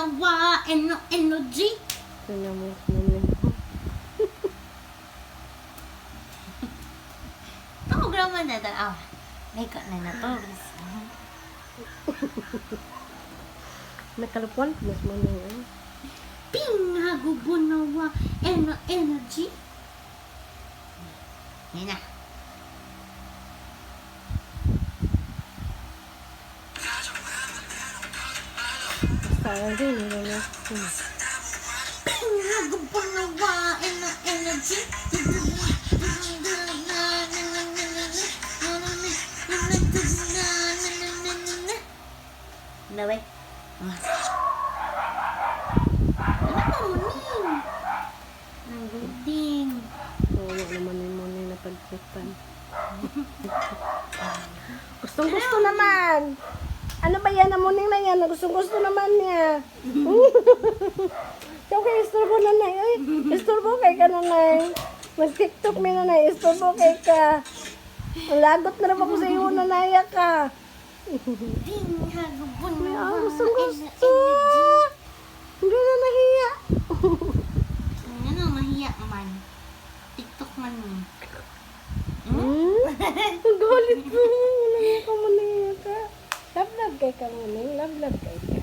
nawa, energy. Tinamot namin. Programa na dalawa. May ka na to. Nakalupuan, mas mo na yun. Pinagubon nawa, energy. Yan na. Sayang din, hindi na. Pinagubon nawa, energy. Naway. Ang guding. Oo, naman yung muna yung napagputan. Gustong-gusto naman. Ano ba yan? Amuning na yan. Gustong-gusto naman niya. Ikaw kay istorbo nanay. Ay, istorbo kay ka nanay. Mag-tiktok may nanay. Istorbo kay ka. Ang lagot na naman ko sa iyo nanay ka. Pinagubon Ay, nawa, gustong-gusto. Hindi na nahiya. Ano, mahiya man. TikTok man mo. Ang galit mo. Wala ka mo na ka. Love-love kay ka mo. Love-love kay ka.